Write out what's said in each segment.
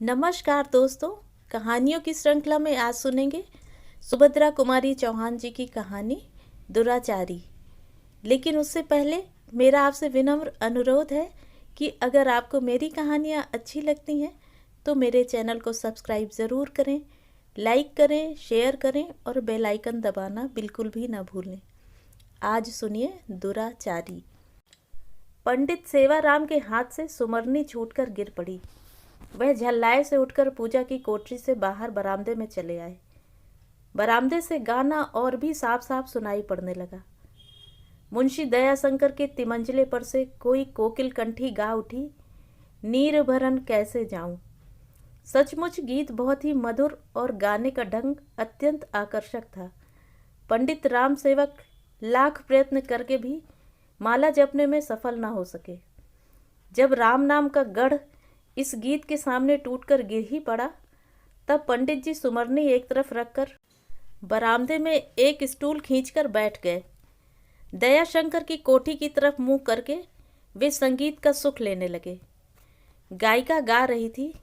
नमस्कार दोस्तों। कहानियों की श्रृंखला में आज सुनेंगे सुभद्रा कुमारी चौहान जी की कहानी दुराचारी। लेकिन उससे पहले मेरा आपसे विनम्र अनुरोध है कि अगर आपको मेरी कहानियाँ अच्छी लगती हैं तो मेरे चैनल को सब्सक्राइब ज़रूर करें, लाइक करें, शेयर करें और बेल आइकन दबाना बिल्कुल भी ना भूलें। आज सुनिए दुराचारी। पंडित सेवाराम के हाथ से सुमरनी छूटकर गिर पड़ी। वह झल्लाए से उठकर पूजा की कोठरी से बाहर बरामदे में चले आए। बरामदे से गाना और भी साफ साफ सुनाई पड़ने लगा। मुंशी दयाशंकर के तिमंजले पर से कोई कोकिल कंठी गा उठी, नीर भरन कैसे जाऊं। सचमुच गीत बहुत ही मधुर और गाने का ढंग अत्यंत आकर्षक था। पंडित राम सेवक लाख प्रयत्न करके भी माला जपने में सफल न हो सके। जब राम नाम का गढ़ इस गीत के सामने टूटकर गिर ही पड़ा, तब पंडित जी सुमरनी एक तरफ रखकर बरामदे में एक स्टूल खींचकर बैठ गए। दयाशंकर की कोठी की तरफ मुंह करके वे संगीत का सुख लेने लगे। गायिका गा रही थी,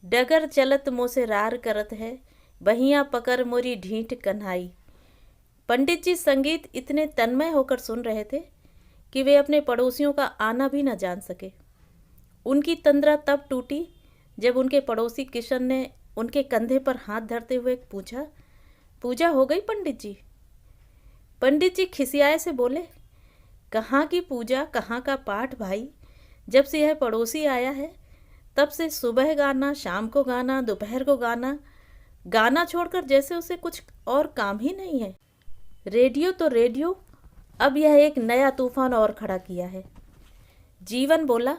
डगर चलत मोसे रार करत है, बहियां पकड़ मोरी ढींठ कन्हाई। पंडित जी संगीत इतने तन्मय होकर सुन रहे थे कि वे अपने पड़ोसियों का आना भी न जान सके। उनकी तंद्रा तब टूटी जब उनके पड़ोसी किशन ने उनके कंधे पर हाथ धरते हुए पूछा, पूजा हो गई पंडित जी? पंडित जी खिसियाए से बोले, कहाँ की पूजा, कहाँ का पाठ भाई। जब से यह पड़ोसी आया है तब से सुबह गाना, शाम को गाना, दोपहर को गाना, गाना छोड़कर जैसे उसे कुछ और काम ही नहीं है। रेडियो तो रेडियो, अब यह एक नया तूफान और खड़ा किया है। जीवन बोला,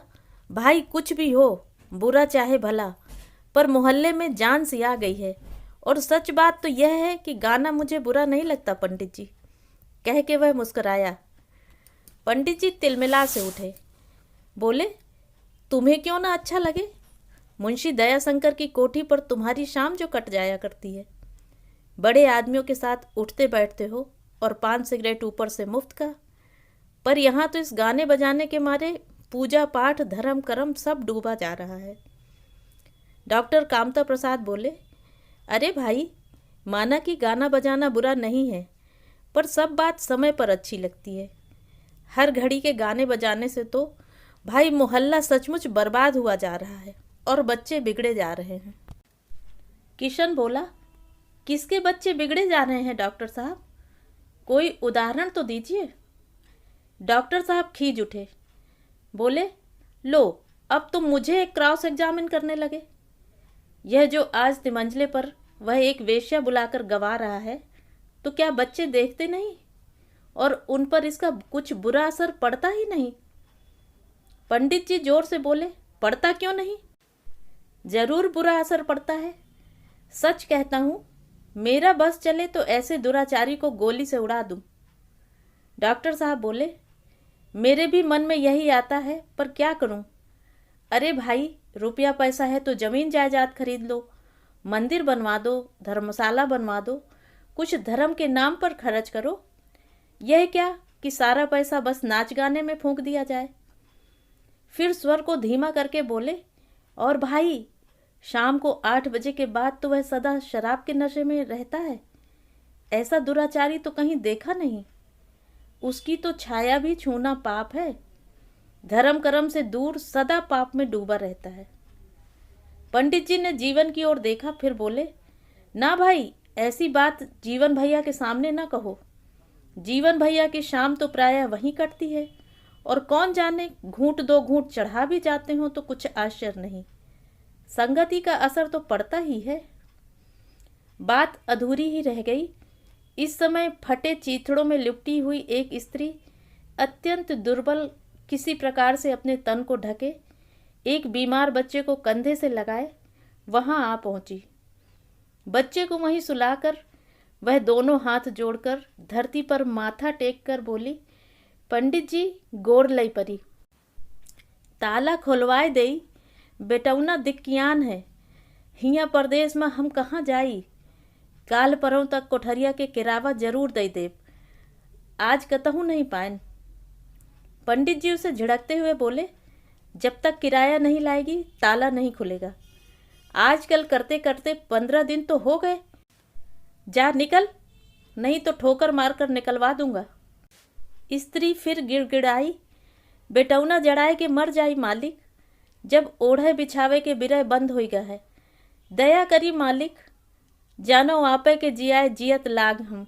भाई कुछ भी हो, बुरा चाहे भला, पर मोहल्ले में जान सी आ गई है। और सच बात तो यह है कि गाना मुझे बुरा नहीं लगता पंडित जी, कह के वह मुस्कुराया। पंडित जी तिलमिला से उठे, बोले, तुम्हें क्यों ना अच्छा लगे। मुंशी दयाशंकर की कोठी पर तुम्हारी शाम जो कट जाया करती है। बड़े आदमियों के साथ उठते बैठते हो और 5 सिगरेट ऊपर से मुफ्त का। पर यहाँ तो इस गाने बजाने के मारे पूजा पाठ, धर्म कर्म सब डूबा जा रहा है। डॉक्टर कामता प्रसाद बोले, अरे भाई, माना कि गाना बजाना बुरा नहीं है, पर सब बात समय पर अच्छी लगती है। हर घड़ी के गाने बजाने से तो भाई मोहल्ला सचमुच बर्बाद हुआ जा रहा है और बच्चे बिगड़े जा रहे हैं। किशन बोला, किसके बच्चे बिगड़े जा रहे हैं डॉक्टर साहब? कोई उदाहरण तो दीजिए। डॉक्टर साहब खींच उठे, बोले, लो अब तुम मुझे एक क्रॉस एग्जामिन करने लगे। यह जो आज तिमंजले पर वह एक वेश्या बुलाकर गवा रहा है, तो क्या बच्चे देखते नहीं और उन पर इसका कुछ बुरा असर पड़ता ही नहीं? पंडित जी जोर से बोले, पड़ता क्यों नहीं, जरूर बुरा असर पड़ता है। सच कहता हूँ, मेरा बस चले तो ऐसे दुराचारी को गोली से उड़ा दूं। डॉक्टर साहब बोले, मेरे भी मन में यही आता है, पर क्या करूं। अरे भाई, रुपया पैसा है तो जमीन जायदाद खरीद लो, मंदिर बनवा दो, धर्मशाला बनवा दो, कुछ धर्म के नाम पर खर्च करो। यह क्या कि सारा पैसा बस नाच गाने में फूंक दिया जाए। फिर स्वर को धीमा करके बोले, और भाई, शाम को 8 बजे के बाद तो वह सदा शराब के नशे में रहता है। ऐसा दुराचारी तो कहीं देखा नहीं। उसकी तो छाया भी छूना पाप है। धर्म कर्म से दूर सदा पाप में डूबा रहता है। पंडित जी ने जीवन की ओर देखा, फिर बोले, ना भाई, ऐसी बात जीवन भैया के सामने ना कहो। जीवन भैया की शाम तो प्रायः वहीं कटती है, और कौन जाने घूंट 2 घूंट चढ़ा भी जाते हो तो कुछ आश्चर्य नहीं। संगति का असर तो पड़ता ही है। बात अधूरी ही रह गई। इस समय फटे चीथड़ों में लिपटी हुई एक स्त्री अत्यंत दुर्बल किसी प्रकार से अपने तन को ढके, एक बीमार बच्चे को कंधे से लगाए वहां आ पहुंची। बच्चे को वहीं सुलाकर वह दोनों हाथ जोड़कर धरती पर माथा टेक कर बोली, पंडित जी गोर लई परी, ताला खोलवाए देई, बेटौना दिक्कियान है। हिया परदेश में हम कहाँ जाई। काल परों तक कोठरिया के किरावा जरूर दे देव, आज कतहु नहीं पाएन। पंडित जी उसे झिड़कते हुए बोले, जब तक किराया नहीं लाएगी ताला नहीं खुलेगा। आजकल करते करते 15 दिन तो हो गए। जा निकल, नहीं तो ठोकर मारकर निकलवा दूंगा। स्त्री फिर गिड़गिड़ाई, बेटौना जड़ाए के मर जाई मालिक, जब ओढ़े बिछावे के बिरह बंद हो गया है। दया करी मालिक, जानो आपे के जियाए जियत लाग हम।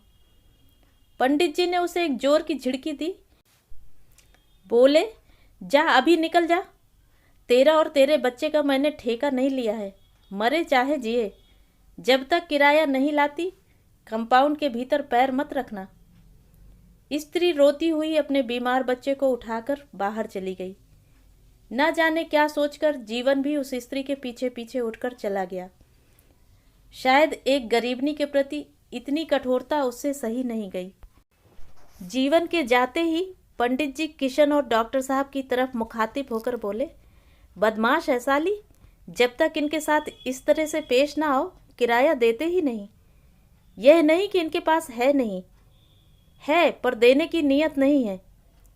पंडित जी ने उसे एक जोर की झिड़की दी। बोले, जा अभी निकल जा, तेरा और तेरे बच्चे का मैंने ठेका नहीं लिया है, मरे चाहे जिए। जब तक किराया नहीं लाती कंपाउंड के भीतर पैर मत रखना। स्त्री रोती हुई अपने बीमार बच्चे को उठाकर बाहर चली गई। न जाने क्या सोचकर जीवन भी उस स्त्री के पीछे पीछे उठकर चला गया। शायद एक गरीबनी के प्रति इतनी कठोरता उससे सही नहीं गई। जीवन के जाते ही पंडित जी किशन और डॉक्टर साहब की तरफ मुखातिब होकर बोले, बदमाश है साली, जब तक इनके साथ इस तरह से पेश ना आओ किराया देते ही नहीं। यह नहीं कि इनके पास है नहीं, है पर देने की नीयत नहीं है।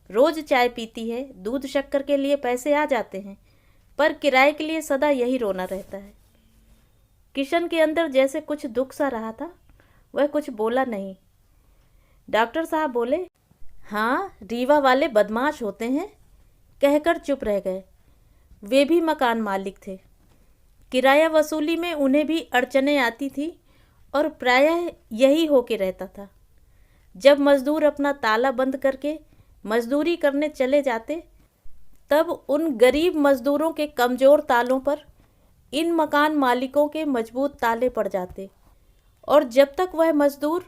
रोज चाय पीती है, दूध शक्कर के लिए पैसे आ जाते हैं, पर किराए के लिए सदा यही रोना रहता है। किशन के अंदर जैसे कुछ दुख सा रहा था, वह कुछ बोला नहीं। डॉक्टर साहब बोले, हाँ रीवा वाले बदमाश होते हैं, कहकर चुप रह गए। वे भी मकान मालिक थे। किराया वसूली में उन्हें भी अड़चनें आती थी और प्रायः यही होके रहता था। जब मजदूर अपना ताला बंद करके मजदूरी करने चले जाते, तब उन गरीब मजदूरों के कमज़ोर तालों पर इन मकान मालिकों के मजबूत ताले पड़ जाते, और जब तक वह मजदूर,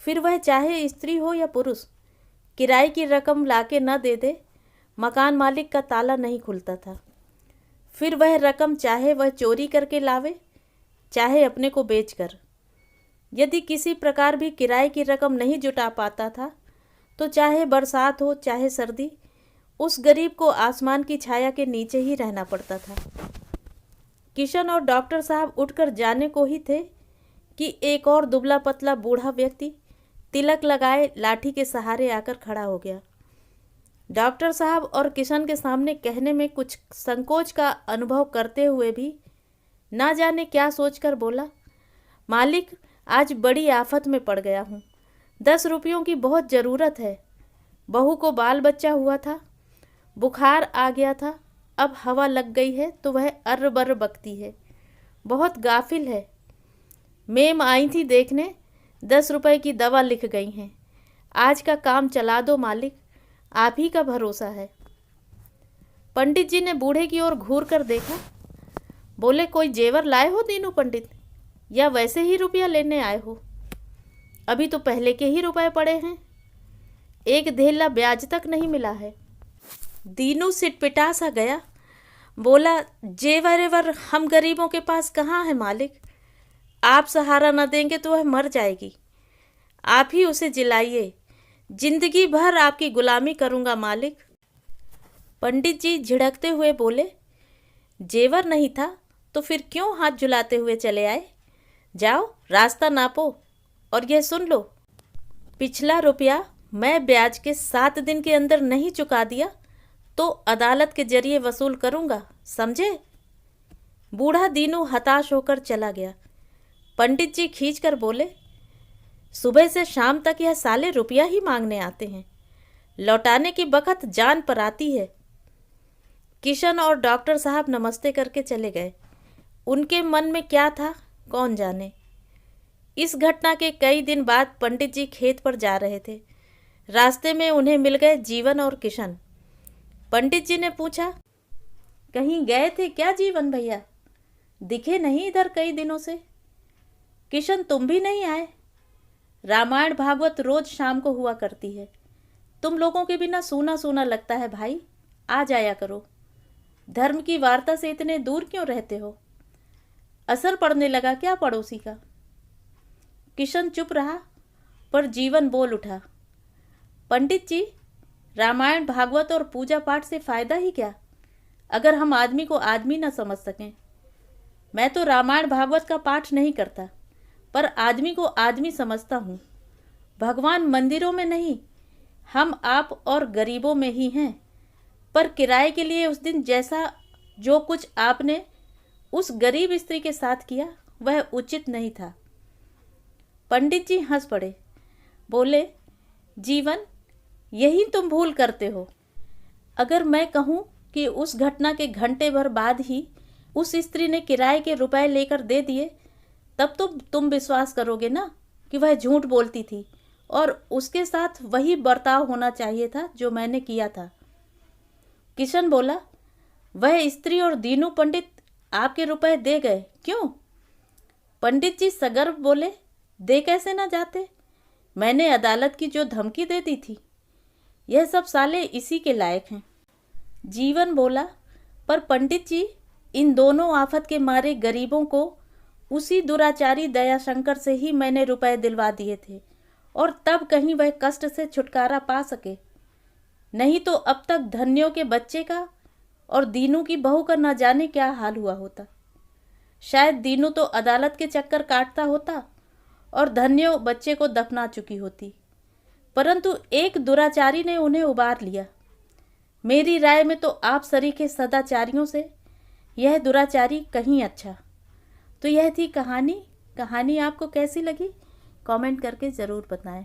फिर वह चाहे स्त्री हो या पुरुष, किराए की रकम लाके न दे दे, मकान मालिक का ताला नहीं खुलता था। फिर वह रकम चाहे वह चोरी करके लावे, चाहे अपने को बेचकर। यदि किसी प्रकार भी किराए की रकम नहीं जुटा पाता था, तो चाहे बरसात हो चाहे सर्दी, उस गरीब को आसमान की छाया के नीचे ही रहना पड़ता था। किशन और डॉक्टर साहब उठकर जाने को ही थे कि एक और दुबला पतला बूढ़ा व्यक्ति तिलक लगाए लाठी के सहारे आकर खड़ा हो गया। डॉक्टर साहब और किशन के सामने कहने में कुछ संकोच का अनुभव करते हुए भी ना जाने क्या सोचकर बोला, मालिक आज बड़ी आफत में पड़ गया हूँ। 10 रुपयों की बहुत ज़रूरत है। बहू को बाल बच्चा हुआ था, बुखार आ गया था, अब हवा लग गई है तो वह अर्र बर्र बकती है, बहुत गाफिल है। मेम आई थी देखने, 10 रुपए की दवा लिख गई हैं। आज का काम चला दो मालिक, आप ही का भरोसा है। पंडित जी ने बूढ़े की ओर घूर कर देखा। बोले, कोई जेवर लाए हो दीनू पंडित, या वैसे ही रुपया लेने आए हो? अभी तो पहले के ही रुपए पड़े हैं, एक धेला ब्याज तक नहीं मिला है। दीनू सिटपिटा सा गया। बोला, जेवर हम गरीबों के पास कहाँ है मालिक, आप सहारा न देंगे तो वह मर जाएगी। आप ही उसे जिलाइए, जिंदगी भर आपकी गुलामी करूँगा मालिक। पंडित जी झिड़कते हुए बोले, जेवर नहीं था तो फिर क्यों हाथ झुलाते हुए चले आए? जाओ रास्ता नापो और यह सुन लो, पिछला रुपया मैं ब्याज के 7 दिन के अंदर नहीं चुका दिया तो अदालत के जरिए वसूल करूँगा, समझे? बूढ़ा दीनू हताश होकर चला गया। पंडित जी खींचकर बोले, सुबह से शाम तक यह साले रुपया ही मांगने आते हैं, लौटाने की बखत जान पर आती है। किशन और डॉक्टर साहब नमस्ते करके चले गए। उनके मन में क्या था कौन जाने। इस घटना के कई दिन बाद पंडित जी खेत पर जा रहे थे। रास्ते में उन्हें मिल गए जीवन और किशन। पंडित जी ने पूछा, कहीं गए थे क्या जीवन भैया? दिखे नहीं इधर कई दिनों से। किशन, तुम भी नहीं आए? रामायण भागवत रोज शाम को हुआ करती है, तुम लोगों के बिना सूना सूना लगता है भाई, आ जाया करो। धर्म की वार्ता से इतने दूर क्यों रहते हो? असर पड़ने लगा क्या पड़ोसी का? किशन चुप रहा, पर जीवन बोल उठा, पंडित जी, रामायण भागवत और पूजा पाठ से फायदा ही क्या, अगर हम आदमी को आदमी न समझ सकें। मैं तो रामायण भागवत का पाठ नहीं करता, पर आदमी को आदमी समझता हूँ। भगवान मंदिरों में नहीं, हम आप और गरीबों में ही हैं। पर किराए के लिए उस दिन जैसा जो कुछ आपने उस गरीब स्त्री के साथ किया वह उचित नहीं था। पंडित जी हंस पड़े, बोले, जीवन, यही तुम भूल करते हो। अगर मैं कहूँ कि उस घटना के घंटे भर बाद ही उस स्त्री ने किराए के रुपए लेकर दे दिए, तब तो तुम विश्वास करोगे ना कि वह झूठ बोलती थी और उसके साथ वही बर्ताव होना चाहिए था जो मैंने किया था। किशन बोला, वह स्त्री और दीनू पंडित आपके रुपए दे गए, क्यों? पंडित जी सगर्व बोले, दे कैसे ना जाते? मैंने अदालत की जो धमकी दे दी थी, यह सब साले इसी के लायक हैं। जीवन बोला, पर पंडित जी, इन दोनों आफत के मारे गरीबों को उसी दुराचारी दयाशंकर से ही मैंने रुपए दिलवा दिए थे, और तब कहीं वह कष्ट से छुटकारा पा सके। नहीं तो अब तक धन्यों के बच्चे का और दीनू की बहू का न जाने क्या हाल हुआ होता। शायद दीनू तो अदालत के चक्कर काटता होता और धन्यो बच्चे को दफना चुकी होती, परंतु एक दुराचारी ने उन्हें उबार लिया। मेरी राय में तो आप सरीखे सदाचारियों से यह दुराचारी कहीं अच्छा। तो यह थी कहानी। कहानी आपको कैसी लगी? कमेंट करके ज़रूर बताएं।